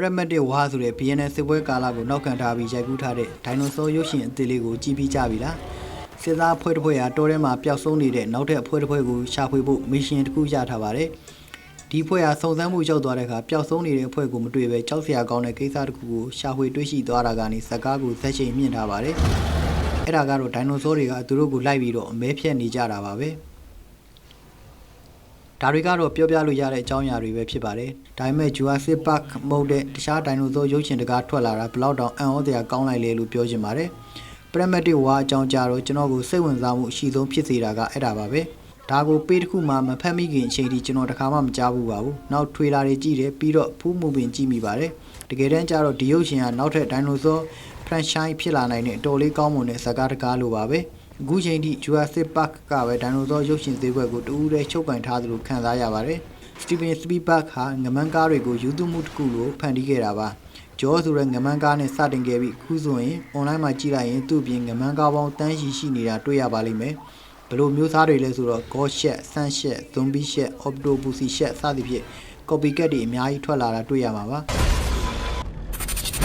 Pragmatic ဝါဆိုတဲ့ BNN စစ်ပွဲကာလကိုနောက်ခံထားပြီးရိုက်ကူးထားတဲ့ဒိုင်နိုဆောရုပ်ရှင်အသစ်လေးကိုကြည့်ပြီးကြပြီလားစစ်သားအဖွဲ့တစ်ဖွဲ့ဟာတောထဲမှာပျောက်ဆုံးနေတဲ့နောက်ထပ်အဖွဲ့တစ်ဖွဲ့ကိုရှာဖွေဖို့မစ်ရှင်တစ်ခုရထားပါတယ်ဒီဖွဲ့ဟာစုံစမ်းမှုရောက်သွားတဲ့အခါပျောက်ဆုံးနေတဲ့အဖွဲ့ကိုမတွေ့ဘဲကြောက်စရာကောင်းတဲ့ကိစ္စတစ်ခုကိုရှာဖွေတွေ့ရှိသွားတာကနေဇက်ကားကိုဇက်ချိန်မြင့်ထားပါတယ်အဲ့ဒါကတော့ဒိုင်နိုဆောတွေကသူတို့ကိုလိုက်ပြီးတော့အမဲဖြတ်နေကြတာပါပဲဒါတွေကတော့ပြောပြလို့ရတဲ့အကြောင်းအရာတွေပဲဖြစ်ပါတယ်ဒါပေမဲ့ Jurassic Park မဟုတ်တဲ့တခြားဒိုင်နိုဆောရုပ်ရှင်တကားထွက်လာတာဘလောက်တောင်အံ့ဩစရာကောင်းလိုက်လေလို့ပြောချင်ပါတယ် Pragmatic ဝါအကြောင်းကြတော့ကျွန်တော်ကိုစိတ်ဝင်စားမှုအရှိဆုံးဖြစ်စေတာကအဲ့ဒါပါပဲဒါကိုပေးတစ်ခုမှမဖတ်မိခင်အချိန်ထိကျွန်တော်တခါမှမကြားဘူးပါဘူးနောက်ထွေလာတွေကြည့်တယ်ပြီးတော့ဖူးမှုပင်ကြည့်မိပါတယ်တကယ်တမ်းကျတော့ဒီရုပ်ရှင်ကနောက်ထပ်ဒိုင်နိုဆော franchise ဖြစ်လာနိုင်တဲ့အတော်လေးကောင်းမွန်တဲ့ဇာတ်ကားတကားလိုပါပဲအခုချိန်ထိ Jurassic Park ကပဲဒိုင်နိုဆောရုပ်ရှင်သေးဘက်ကိုတူးတဲ့ချုပ်ကန်ထားသလိုခံစားရပါတယ် Steven Spielberg ဟာငမန်းကားတွေကိုယူသွမှုတစ်ခုလိုဖန်တီးခဲ့တာပါကျော်ဆိုတဲ့ငမန်းကားနဲ့စတင်ခဲ့ပြီးအခုဆိုရင် online မှာကြည့်လိုက်ရင်သူ့ပြင်ငမန်းကားပေါင်းတန်းရှိနေတာတွေ့ရပါလိမ့်မယ်ဘယ်လိုမျိုးစားတွေလဲဆိုတော့ Ghost Shed, Sun Shed, Zombie Shed, Octopussy Shed စသဖြင့် copycat တွေအများကြီးထွက်လာတာတွေ့ရမှာပါ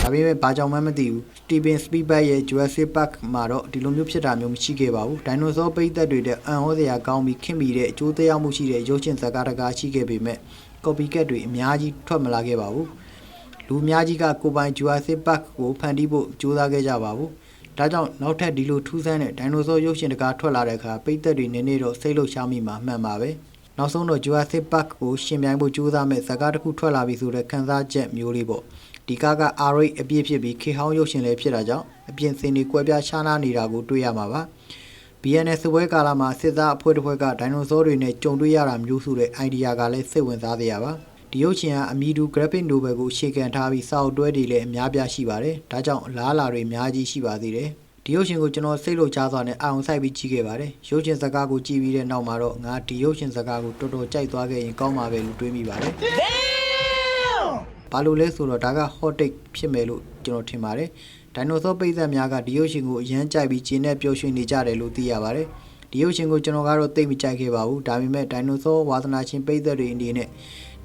ဒါပေမဲ့ဘာကြောင့်မှမသိဘူး Steven Spielberg ရဲ့ Jurassic Park မှာတော့ဒီလိုမျိုးဖြစ်တာမျိုးမရှိခဲ့ပါဘူးဒိုင်နိုဆောပိတ်သက်တွေတဲ့အံ့ဩစရာကောင်းပြီးခင်မိတဲ့အကျိုးသက်ရောက်မှုရှိတဲ့ရုပ်ရှင်ဇာတ်ကားတကားရှိခဲ့ပေမဲ့ copycat တွေအများကြီးထွက်မလာခဲ့ပါဘူးလူအများကြီးကကိုပိုင် Jurassic Park ကိုဖန်တီးဖို့ကြိုးစားခဲ့ကြပါဘူးဒါကြောင့်နောက်ထပ်ဒီလိုထူးဆန်းတဲ့ဒိုင်နိုဆောရုပ်ရှင်တကားထွက်လာတဲ့အခါပိတ်သက်တွေနည်းနည်းတော့စိတ်လှုပ်ရှားမိမှာမှန်ပါပဲနောက်ဆုံးတော့ Jurassic Park ကိုရှင်ပြိုင်ဖို့ကြိုးစားမဲ့ဇာတ်ကားတစ်ခုထွက်လာပြီဆိုတဲ့ခံစားချက်မျိုးလေးပေါ့ဒီကားက R8 အပြည့်ဖြစ်ပြီးခေဟောင်းရုပ်ရှင်လည်းဖြစ်တာကြောင့်အပြင်စင်တွေကွဲပြားခြားနားနေတာကိုတွေ့ရမှာပါ BNN စပွဲကာလမှာစစ်သားအဖွဲ့တစ်ဖွဲ့ကဒိုင်နိုဆောတွေနဲ့ကြုံတွေ့ရတာမျိုးဆိုတဲ့ idea ကလည်းစိတ်ဝင်စားစရာပါဒီရုပ်ရှင်ကအမီတူ graphic novel ကိုရှေ့ကန်ထားပြီးစာအုပ်တွဲတွေလည်းအများပြားရှိပါတယ်ဒါကြောင့်အလားအလာတွေအများကြီးရှိပါသေးတယ်ဒီရုပ်ရှင်ကိုကျွန်တော်စိတ်လှုပ်ရှားစွာနဲ့အောင်ဆိုင်ပြီးကြည့်ခဲ့ပါတယ်ရုပ်ရှင်ဇာတ်ကားကိုကြည့်ပြီးတဲ့နောက်မှာတော့ငါဒီရုပ်ရှင်ဇာတ်ကားကိုတော်တော်ကြိုက်သွားခဲ့ရင်ကောင်းပါပဲလို့တွေးမိပါတယ်ဘာလို့လဲဆိုတော့ဒါက hot take ဖြစ်မယ်လို့ကျွန်တော်ထင်ပါတယ်ဒိုင်နိုဆောပိတ်သက်များကဒီရုပ်ရှင်ကိုအရန်ကြိုက်ပြီးကျင်းနဲ့ပျော်ရွှင်နေကြတယ်လို့သိရပါတယ်ဒီရုပ်ရှင်ကိုကျွန်တော်ကတော့သိမကြိုက်ခဲ့ပါဘူးဒါပေမဲ့ဒိုင်နိုဆောဝါသနာရှင်ပိတ်သက်တွေအနေနဲ့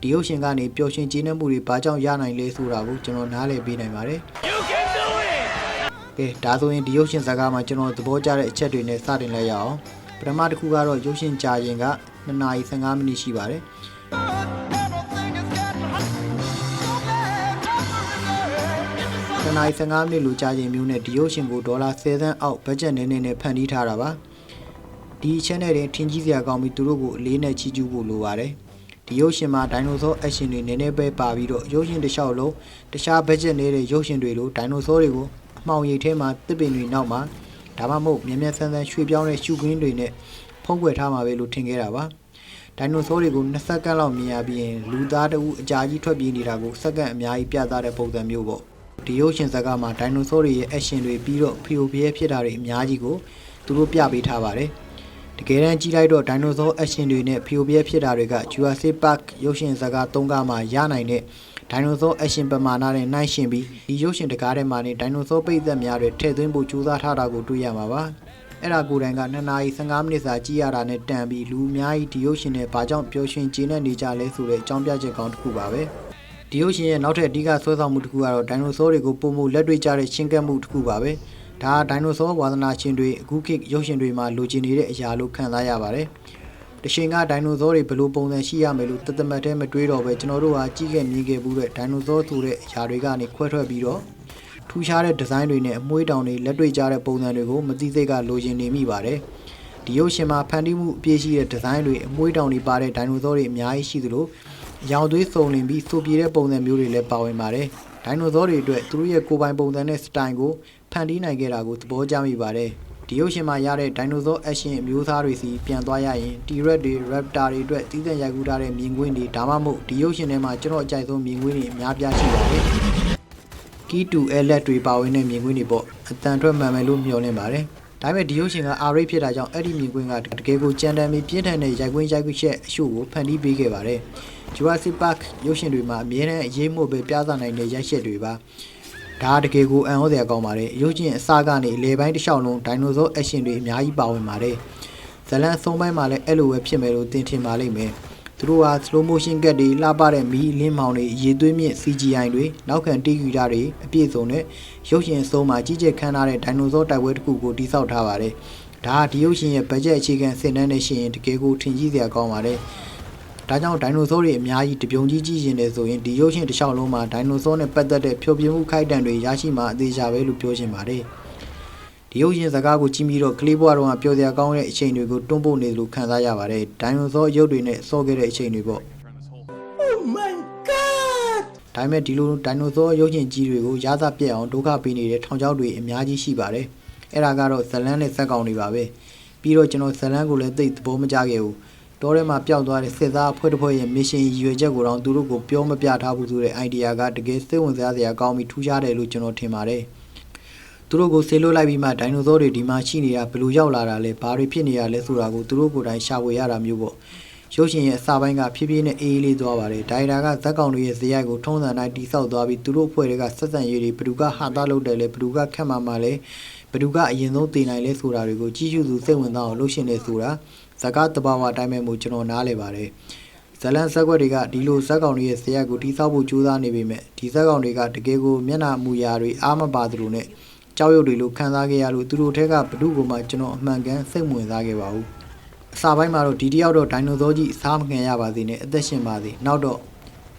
ဒီရုပ်ရှင်ကနေပျော်ရွှင်ကျင်းနဲ့မှုတွေဘာကြောင့်ရနိုင်လဲဆိုတာကိုကျွန်တော်နားလည်ပေးနိုင်ပါတယ်ကဲဒါဆိုရင်ဒီရုပ်ရှင်ဇာတ်ကားမှာကျွန်တော်သဘောကျတဲ့အချက်တွေနဲ့စတင်လိုက်ရအောင်ပထမတစ်ခုကတော့ရုပ်ရှင်ကြာရင်က2နာရီ15မိနစ်ရှိပါတယ်2နာရီ15မိနစ်လိုကြာချိန်မျိုးနဲ့ဒီရုပ်ရှင်ကိုဒေါ်လာ10သန်းအောက်ဘတ်ဂျက်နဲ့နဲ့ဖန်တီးထားတာပါဒီ channel တွေထင်ကြီးစရာကောင်းပြီးသူတို့ကိုအလေးနဲ့ချီးကျူးဖို့လိုပါတယ်ဒီရုပ်ရှင်မှာဒိုင်နိုဆော action တွေနည်းနည်းပဲပါပြီးတော့ရုပ်ရှင်တစ်လျှောက်လုံးတခြားဘတ်ဂျက်နေတဲ့ရုပ်ရှင်တွေလိုဒိုင်နိုဆောတွေကိုအမှောင်ရိပ်ထဲမှာတစ်ပင်တွေနောက်မှာဒါမှမဟုတ်မြန်မြန်ဆန်ဆန်ရွှေ့ပြောင်းတဲ့ရှုခင်းတွေနဲ့ဖုံးကွယ်ထားမှာပဲလို့ထင်ခဲ့တာပါဒိုင်နိုဆောတွေကို20စက္ကန့်လောက်မြင်ရပြီးရင်လူသားတဦးအကြာကြီးထွက်ပြေးနေတာကိုစက္ကန့်အများကြီးပြသတဲ့ပုံစံမျိုးပေါ့ဒီရုပ်ရှင်ဇာတ်ကားမှာဒိုင်နိုဆောတွေရဲ့ action တွေပြီးတော့ဖီယိုဖျဲဖြစ်တာတွေအများကြီးကိုသူတို့ပြပေးထားပါတယ်တကယ်တမ်းကြည့်လိုက်တော့ဒိုင်နိုဆော action တွေနဲ့ဖီယိုဖျဲဖြစ်တာတွေက Jurassic Park ရုပ်ရှင်ဇာတ်ကား3ကားမှာရနိုင်တဲ့ဒိုင်နိုဆော action ပမာဏနဲ့နှိုင်းယှဉ်ပြီးဒီရုပ်ရှင်တကားထဲမှာနေဒိုင်နိုဆောပိတ်သက်များတွေထည့်သွင်းဖို့ကြိုးစားထားတာကိုတွေ့ရမှာပါအဲ့ဒါကိုယ်တိုင်က2နာရီ15မိနစ်စာကြည့်ရတာနဲ့တန်ပြီးလူအများကြီးဒီရုပ်ရှင်နဲ့ဘာကြောင့်ပျော်ရွှင်ကျေနပ်နေကြလဲဆိုတဲ့အကြောင်းပြချက်ကောင်းတစ်ခုပါပဲဒီရုပ်ရှင်ရဲ့နောက်ထပ်အဓိကဆွဲဆောင်မှုတစ်ခုကတော့ဒိုင်နိုဆောတွေကိုပုံမှုလက်တွေ့ကျတဲ့ရှင်းကပ်မှုတစ်ခုပါပဲဒါဒိုင်နိုဆောဝါသနာရှင်တွေအခုခေတ်ရုပ်ရှင်တွေမှာလိုချင်နေတဲ့အရာလို့ခံစားရပါတယ်တရှင်ကဒိုင်နိုဆောတွေဘယ်လိုပုံစံရှိရမယ်လို့တသက်မှတ်တဲ့မတွေးတော့ပဲကျွန်တော်တို့ဟာကြီးခဲ့မြင်ခဲ့ဘူးတဲ့ဒိုင်နိုဆောဆိုတဲ့အရာတွေကနေခွဲထွက်ပြီးတော့ထူးခြားတဲ့ဒီဇိုင်းတွေနဲ့အမွှေးတောင်တွေလက်တွေ့ကျတဲ့ပုံစံတွေကိုမသိစိတ်ကလိုချင်နေမိပါတယ်ဒီရုပ်ရှင်မှာဖန်တီးမှုအပြည့်ရှိတဲ့ဒီဇိုင်းတွေအမွှေးတောင်တွေပါတဲ့ဒိုင်နိုဆောတွေအများကြီးရှိသလိုရောင်သွေးစုံလင်ပြီးစူပြေတဲ့ပုံစံမျိုးတွေလည်းပါဝင်ပါတယ်ဒိုင်နိုဆောတွေအတွက်သူတို့ရဲ့ကိုယ်ပိုင်ပုံစံနဲ့စတိုင်ကိုဖန်တီးနိုင်ခဲ့တာကိုသဘောကျမိပါတယ်ဒီရုပ်ရှင်မှာရတဲ့ဒိုင်နိုဆော action အမျိုးအစားတွေစီပြန်သွားရရင် T-Rex တွေ Raptor တွေအတွက်တည်တံ့ရိုက်ကူးထားတဲ့မြင်ကွင်းတွေဒါမှမဟုတ်ဒီရုပ်ရှင်ထဲမှာကျွန်တော်အကြိုက်ဆုံးမြင်ကွင်းတွေအများပြားရှိပါတယ် Key to Elect တွေပါဝင်တဲ့မြင်ကွင်းတွေပေါ့အတန်ထွက်မှန်မယ်လို့မျှော်လင့်ပါတယ်ဒါပေမဲ့ဒီရုပ်ရှင်က R8 ဖြစ်တာကြောင့်အဲ့ဒီမြင်ကွင်းကတကယ်ကိုကြမ်းတမ်းပြီးပြင်းထန်တဲ့ရိုက်ခွင်းချက်အရှို့ကိုဖန်တီးပေးခဲ့ပါတယ် Jurassic Park ရုပ်ရှင်တွေမှာအမြဲတမ်းအရေးမှုပဲပြသနိုင်တဲ့ရိုက်ချက်တွေပါဒါတကယ်ကိုအံ့ဩစရာကောင်းပါတယ်ရုပ်ရှင်အစကနေအလေပိုင်းတစ်လျှောက်လုံးဒိုင်နိုဆော action တွေအများကြီးပါဝင်ပါတယ်ဇလန်ဆုံးပိုင်းမှာလည်းအဲ့လိုပဲဖြစ်မယ်လို့သင်ထင်ပါလိမ့်မယ်သူ သူတို့ဟာ slow motion ကတ်တွေလှပတဲ့မီးလင်းမောင်တွေရေသွေးမြင့် CGI တွေနောက်ခံတီးယူတာတွေအပြည့်စုံနဲ့ရုပ်ရှင်အစုံမှာကြီးကျယ်ခမ်းနားတဲ့ဒိုင်နိုဆောတိုက်ပွဲတစ်ခုကိုတည်ဆောက်ထားပါတယ်။ဒါဟာဒီရုပ်ရှင်ရဲ့ budget အခြေခံစစ်တမ်းနဲ့ရှိရင်တကယ်ကိုထင်ကြီးစရာကောင်းပါတယ်။ဒါကြောင့်ဒိုင်နိုဆောတွေအများကြီးတပြုံကြီးကြီးရင်လည်းဆိုရင်ဒီရုပ်ရှင်တစ်လျှောက်လုံးမှာဒိုင်နိုဆောနဲ့ပတ်သက်တဲ့ဖြိုပြမှုခိုက်တံတွေရရှိမှအသေးချာပဲလို့ပြောချင်ပါတယ်။ဒီရုပ်ရှင်စကားကိုကြည့်ပြီးတော့ကလေးဘွားတော်ကပျော်စရာကောင်းတဲ့အချိန်တွေကိုတွန်းပို့နေလို့ခံစားရပါတယ်။ဒိုင်နိုဆောရုပ်တွေနဲ့ဆော့ခဲ့တဲ့အချိန်တွေပေါ့။ Oh my god ဒါပေမဲ့ဒီလိုဒိုင်နိုဆောရုပ်ရှင်ကြီးတွေကိုရသပြက်အောင်ဒုက္ခပေးနေတဲ့ထောင်ချောက်တွေအများကြီးရှိပါတယ်။အဲ့ဒါကတော့ဇလန်းနဲ့ဇက်ကောင်တွေပါပဲ။ပြီးတော့ကျွန်တော်ဇလန်းကိုလည်းသိသဘောမကျခဲ့ဘူး။တောထဲမှာပျောက်သွားတဲ့စစ်သားအဖွဲ့တစ်ဖွဲ့ရဲ့ mission ရည်ရွယ်ချက်ကိုတော့သူတို့ကိုပြောမပြထားဘူးဆိုတဲ့ idea ကတကယ်စိတ်ဝင်စားစရာကောင်းပြီးထူးခြားတယ်လို့ကျွန်တော်ထင်ပါတယ်။သူတို့ကိုဆေးလို့လိုက်ပြီးမှဒိုင်နိုဆောတွေဒီမှာရှိနေတာဘယ်လိုရောက်လာတာလဲဘာတွေဖြစ်နေရလဲဆိုတာကိုသူတို့ကိုယ်တိုင်ရှာဖွေရတာမျိုးပေါ့။ရုပ်ရှင်ရဲ့အစပိုင်းကဖြည်းဖြည်းနဲ့အေးအေးလေးသွားပါတယ်။ဒိုင်တာကဇက်ကောင်တွေရဲ့ဇယိုက်ကိုထုံးစံတိုင်းတိဆောက်သွားပြီးသူတို့အဖွဲ့တွေကဆက်ဆံရေးတွေဘယ်သူကဟာသားလုပ်တယ်လဲဘယ်သူကခက်မှမှလဲဘယ်သူကအရင်ဆုံးတည်နိုင်လဲဆိုတာတွေကိုကြည့်ရှုသူစိတ်ဝင်စားအောင်လုပ်ရှင်နေဆိုတာဇကားတဘာဝအတိုင်းပဲမို့ကျွန်တော်နားလဲပါတယ်။ဇလန်ဇက်ကွက်တွေကဒီလိုဇက်ကောင်တွေရဲ့ဇယိုက်ကိုတိဆောက်ဖို့ကြိုးစားနေပေမဲ့ဒီဇက်ကောင်တွေကတကယ်ကိုမျက်နှာမူရာတွေအားမပါသလိုနဲ့ကြောက်ရွံ့တွေလိုခံစားခဲ့ရလို့သူတို့ထက်ကဘ누구ကိုမှကျွန်တော်အမှန်ကန်စိတ်ဝင်စားခဲ့ပါဘူး။အစာပိုင်းမှာတော့ဒီတယောက်တော့ဒိုင်နိုဆောကြီးစားမခံရပါသေးနဲ့အသက်ရှင်ပါသေးနောက်တော့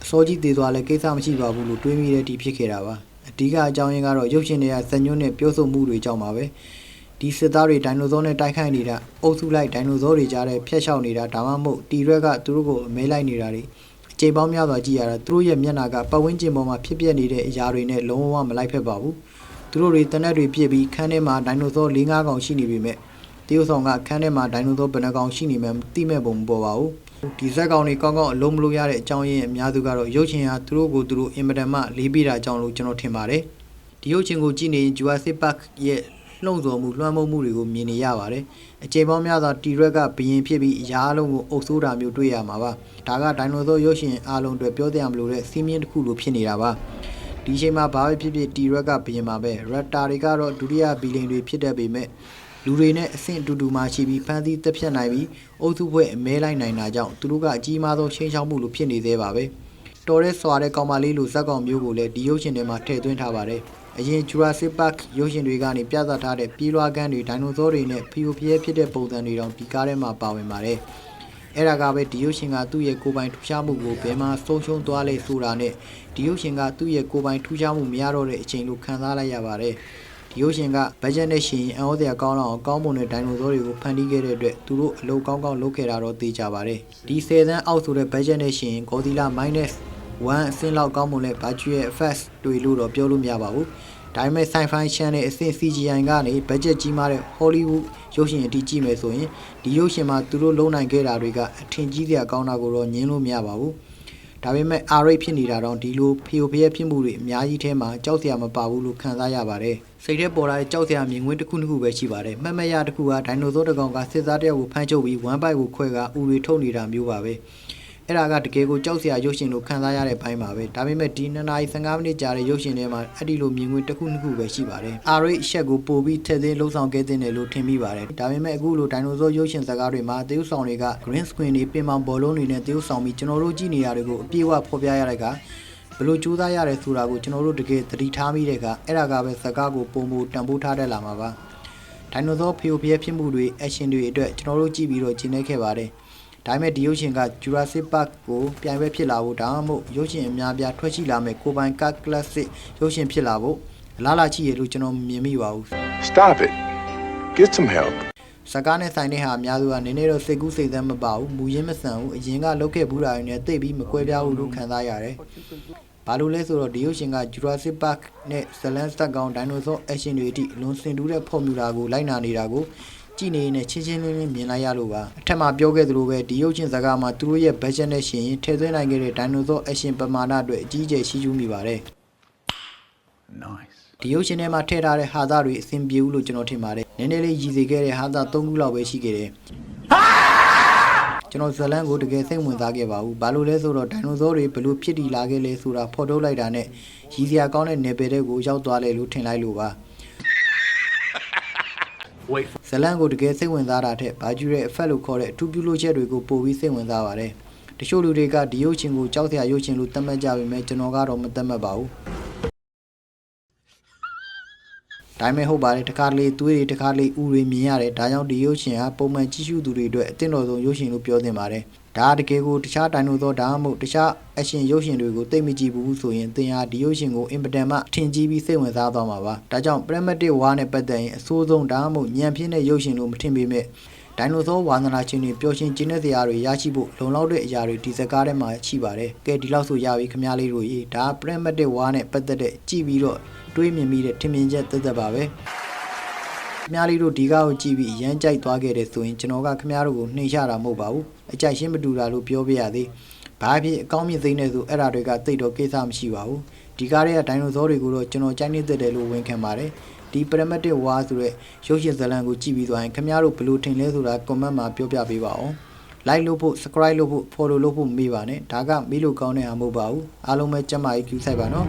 အစောကြီးသေးသွားလဲကိစ္စမရှိပါဘူးလို့တွေးမိတဲ့ဒီဖြစ်ခဲ့တာပါအဓိကအကြောင်းရင်းကတော့ရုပ်ရှင်တွေကဇညွန်းနဲ့ပြောဆိုမှုတွေကြောင့်ပါပဲဒီစစ်သားတွေဒိုင်နိုဆောနဲ့တိုက်ခိုက်နေတာအုပ်စုလိုက်ဒိုင်နိုဆောတွေကြားထဲဖျက်လျှောက်နေတာဒါမှမဟုတ်တီရက်ကသူတို့ကိုအမဲလိုက်နေတာတွေအချိန်ပေါင်းများစွာကြည့်ရတာသူတို့ရဲ့မျက်နှာကပတ်ဝန်းကျင်ပေါ်မှာဖြစ်ပျက်နေတဲ့အရာတွေနဲ့လုံးဝမလိုက်ဖက်ပါဘူးသူတို့တွေတနက်တွေပြစ်ပြီးခန်းထဲမှာဒိုင်နိုဆော၄-၅ကောင်ရှိနေပြီမဲ့တရုတ်ဆောင်ကခန်းထဲမှာဒိုင်နိုဆောဘယ်နှကောင်ရှိနေမှမသိမဲ့ပုံမပေါ်ပါဘူးဒီဇက်ကောင်တွေကောင်းကောင်းအလုံးမလို့ရတဲ့အကြောင်းရင်းအများစုကတော့ရုပ်ရှင်ဟာသူတို့ကိုသူတို့အင်မတန်မှလေးပေးတာကြောင့်လို့ကျွန်တော်ထင်ပါတယ်ဒီရုပ်ရှင်ကိုကြည့်နေရင် Jurassic Park ရဲ့လှုံ့ဆော်မှုလွှမ်းမိုးမှုတွေကိုမြင်နေရပါတယ်အချိန်ပေါင်းများစွာတီရက်ကဘရင်ဖြစ်ပြီးအရာအလုံးကိုအုပ်ဆိုးတာမျိုးတွေ့ရမှာပါဒါကဒိုင်နိုဆောရုပ်ရှင်အားလုံးတွေပြောပြမလို့တဲ့စီးမြင့်တစ်ခုလိုဖြစ်နေတာပါဒီအချိန်မှာဘာပဲဖြစ်ဖြစ်တီရက်ကဘရင်မှာပဲ Raptor တွေကတော့ဒုတိယဘီလိန်တွေဖြစ်တတ်ပေမဲ့လူတွေနဲ့အဆင့်အတူတူမှရှိပြီးဖန်ဆီးတက်ဖြတ်နိုင်ပြီးအုပ်စုဖွဲ့အမဲလိုက်နိုင်တာကြောင့်သူတို့ကအကြီးမားဆုံးချိန်ချောက်မှုလိုဖြစ်နေသေးပါပဲတော်ရဲစွာတဲ့ကောင်မလေးလိုဇက်ကောင်မျိုးကိုလည်းဒီရုပ်ရှင်ထဲမှာထည့်သွင်းထားပါတယ်အရင် Jurassic Park ရုပ်ရှင်တွေကနေပြသထားတဲ့ပြေးလွှားကန်းတွေဒိုင်နိုဆောတွေနဲ့ဖီယိုဖျဲဖြစ်တဲ့ပုံစံတွေတောင်ဒီကားထဲမှာပါဝင်ပါတယ်အဲ့ဒါကပဲဒီရုပ်ရှင်ကသူ့ရဲ့ကိုယ်ပိုင်ထူးခြားမှုကိုဘယ်မှာဆုံးရှုံးသွားလဲဆိုတာနဲ့ဒီရုပ်ရှင်ကသူ့ရဲ့ကိုယ်ပိုင်ထူးခြားမှုမရတော့တဲ့အချိန်လို့ခံစားလိုက်ရပါတယ်ဒီရုပ်ရှင်ကဘတ်ဂျက်နဲ့ရှင်အံ့ဩစရာကောင်းအောင်ကောင်းမွန်တဲ့ဒိုင်နိုဆောတွေကိုဖန်တီးခဲ့တဲ့အတွက်သူတို့အလုပ်ကောင်းကောင်းလုပ်ခဲ့တာတော့သိကြပါတယ်ဒီ10သန်းအောက်ဆိုတဲ့ဘတ်ဂျက်နဲ့ရှင် Godzilla minus 1အဆင့်လောက်ကောင်းမွန်တဲ့ virtual effects တွေလို့တော့ပြောလို့မရပါဘူးဒါပေမဲ့ sci-fi channel အဆင့် CGI ကနေဘတ်ဂျက်ကြီးမားတဲ့ Hollywood ရုပ်ရှင်အတိကြည့်မယ်ဆိုရင်ဒီရုပ်ရှင်မှာသူတို့လုံနိုင်ခဲ့တာတွေကအထင်ကြီးစရာကောင်းတာကိုတော့ညင်းလို့မရပါဘူးဒါပေမဲ့ R-rate ဖြစ်နေတာတော့ဒီလိုဖီယိုဖျက်ဖြစ်မှုတွေအများကြီးထဲမှာကြောက်စရာမပါဘူးလို့ခံစားရပါတယ်စိတ်ထဲပေါ်လာတဲ့ကြောက်စရာမြင်ကွင်းတစ်ခုပဲရှိပါတယ်မှတ်မှတ်ရတစ်ခုကဒိုင်နိုဆောတစ်ကောင်ကစစ်သားတစ်ယောက်ကိုဖမ်းချုပ်ပြီးဝမ်းပိုက်ကိုခွဲကဥတွေထုတ်နေတာမျိုးပါပဲအဲ့ဒါကတကယ်ကိုကြောက်စရာရုပ်ရှင်လို့ခံစားရတဲ့ဘိုင်းပါပဲဒါပေမဲ့ဒီ2နာရီ15မိနစ်ကြာတဲ့ရုပ်ရှင်ထဲမှာအဲ့ဒီလိုမြင်ကွင်းတစ်ခုပဲရှိပါတယ်။ R-rate အချက်ကိုပို့ပြီးထည့်သွင်းလှုပ်ဆောင်ခဲ့တဲ့တယ်လို့ထင်မိပါတယ်။ဒါပေမဲ့အခုလိုဒိုင်နိုဆောရုပ်ရှင်ဇာတ်ကားတွေမှာသရုပ်ဆောင်တွေက green screen တွေပင်ပေါင်ဘောလုံးတွေနဲ့သရုပ်ဆောင်ပြီးကျွန်တော်တို့ကြည့်နေရတဲ့ကိုအပြည့်အဝဖော်ပြရတဲ့ကဘယ်လိုကြိုးစားရတယ်ဆိုတာကိုကျွန်တော်တို့တကယ်သတိထားမိတဲ့ကအဲ့ဒါကပဲဇာတ်ကားကိုပုံမူတန်ဖိုးထားတတ်လာမှာပါ။ဒိုင်နိုဆောဖီယိုဖျက်ဖြစ်မှုတွေ action တွေအတွက်ကျွန်တော်တို့ကြည့်ပြီးတော့ကျင်းနေခဲ့ပါတယ်။ဒါပေမဲ့ဒီရုပ်ရှင်က Jurassic Park ကိုပြိုင်ပွဲဖြစ်လာဖို့ဒါမှမဟုတ်ရုပ်ရှင်အများပြားထွက်ရှိလာမဲ့ကိုပိုင်က classic ရုပ်ရှင်ဖြစ်လာဖို့လာကြည့်ရလို့ကျွန်တော်မြင်မိပါဘူး Stop it. Get some help. စကားနဲ့ဆိုင်တဲ့ဟာအများစုကနည်းနည်းတော့စိတ်ကူးစိတ်သမ်းမပါဘူးမူရင်းမဆန်ဘူးအရင်ကလုပ်ခဲ့ဘူးတာတွေနဲ့သိပြီးမကွဲပြားဘူးလို့ခံစားရတယ်ဘာလို့လဲဆိုတော့ဒီရုပ်ရှင်က Jurassic Park နဲ့ Slant Stat ကောင် Dinosaur Action တွေအထိလွန်ဆင်တူးတဲ့ formula ကိုလိုက်နာနေတာကိုကြည့်နေရင်ချင်းချင်းလင်းလင်းမြင်လိုက်ရလို့ပါအထက်မှာပြောခဲ့သလိုပဲဒီရုပ်ရှင်ဇာတ်ကားမှာသူတို့ရဲ့ budget နဲ့ရှင်ရင်ထည့်သွင်းနိုင်ခဲ့တဲ့ Dinosaur Action ပမာဏအတွက်အကြီးအကျယ်ရှိကျူးမိပါတယ် Nice. ဒီရုပ်ရှင်ထဲမှာထည့်ထားတဲ့ဟာသားတွေအဆင်ပြေဘူးလို့ကျွန်တော်ထင်ပါတယ်နည်းနည်းလေးရည်စည်ခဲ့တဲ့ဟာသား3ခုလောက်ပဲရှိခဲ့တယ်ကျွန်တော်ဇလန်ကိုတကယ်စိတ်ဝင်စားခဲ့ပါဘူးဘာလို့လဲဆိုတော့ဒိုင်နိုဆောတွေဘလို့ဖြစ်တည်လာခဲ့လဲဆိုတာဖော်ထုတ်လိုက်တာနဲ့ရည်စရာကောင်းတဲ့နယ်ပယ်တွေကိုရောက်သွားလဲလို့ထင်လိုက်လို့ပါဇလန်ကိုတကယ်စိတ်ဝင်စားတာထက်ဘာကျူရဲ့ effect လို့ခေါ်တဲ့အထူးပြုလုပ်ချက်တွေကိုပို့ပြီးစိတ်ဝင်စားပါတယ် တချို့လူတွေကဒီရုပ်ရှင်ကိုကြောက်စရာရုပ်ရှင်လို့သတ်မှတ်ကြပေမဲ့ကျွန်တော်ကတော့မသတ်မှတ်ပါဘူးဒါပေမဲ့ဟုတ်ပါတယ်တခါလေသွေးတွေတခါလေဥတွေမြင်ရတယ်ဒါကြောင့်ဒီရုပ်ရှင်ဟာပုံမှန်ကြည့်ရှုသူတွေအတွက်အသင့်တော်ဆုံးရုပ်ရှင်လို့ပြောသင့်ပါတယ်ဒါတကယ်ကိုတခြားဒိုင်နိုဆောဒါမှမဟုတ်တခြားအရှင်ရုပ်ရှင်တွေကိုသိမကြည့်ဘူးဆိုရင်သင်ဟာဒီရုပ်ရှင်ကိုအင်ပတန်မှထင်ကြီးပြီးစိတ်ဝင်စားသွားမှာပါဒါကြောင့် Pragmatic War နဲ့ပတ်သက်ရင်အဆိုးဆုံးဒါမှမဟုတ်ညံပြင်းတဲ့ရုပ်ရှင်လို့မထင်ပေမဲ့ဒိုင်နိုဆောဝါသနာရှင်တွေပျော်ရွှင်ကျင်းတဲ့စရာတွေရရှိဖို့လုံလောက်တဲ့အရာတွေဒီဇာတ်ကားထဲမှာရှိပါတယ်ကဲဒီလောက်ဆိုရပြီခင်ဗျားလေးတို့ရေဒါ Pragmatic War နဲ့ပတ်သက်တဲ့ကြည့်ပြီးတော့တွေးမြင်မိတဲ့ထင်မြင်ချက်သက်ပါပဲခင်ဗျားလေးတို့ဒီကားကိုကြည့်ပြီးရမ်းကြိုက်သွားခဲ့တယ်ဆိုရင်ကျွန်တော်ကခင်ဗျားတို့ကိုနှိမ်ချတာမဟုတ်ပါဘူးအကြိုက်ရှင်းမတူတာလို့ပြောပြရသေးဘာဖြစ်အကောင်းမြင့်သိနေဆိုအဲ့ဒါတွေကသိတော့ကိစ္စမရှိပါဘူးဒီကားရဲ့ဒိုင်နိုဆောတွေကိုတော့ကျွန်တော်ကြိုက်နေသက်တယ်လို့ဝန်ခံပါတယ်ဒီ Pragmatic War ဆိုတဲ့ရုပ်ရှင်ဇာတ်လမ်းကိုကြည့်ပြီးသွားရင်ခင်ဗျားတို့ဘယ်လိုထင်လဲဆိုတာ comment မှာပြောပြပေးပါအောင် like လုပ်ဖို့ subscribe လုပ်ဖို့ follow လုပ်ဖို့မေးပါနဲ့ဒါကမေးလို့ကောင်းတဲ့ဟာမဟုတ်ပါဘူးအားလုံးပဲကျမ်းမာရေး queue ဆိုင်ပါနော်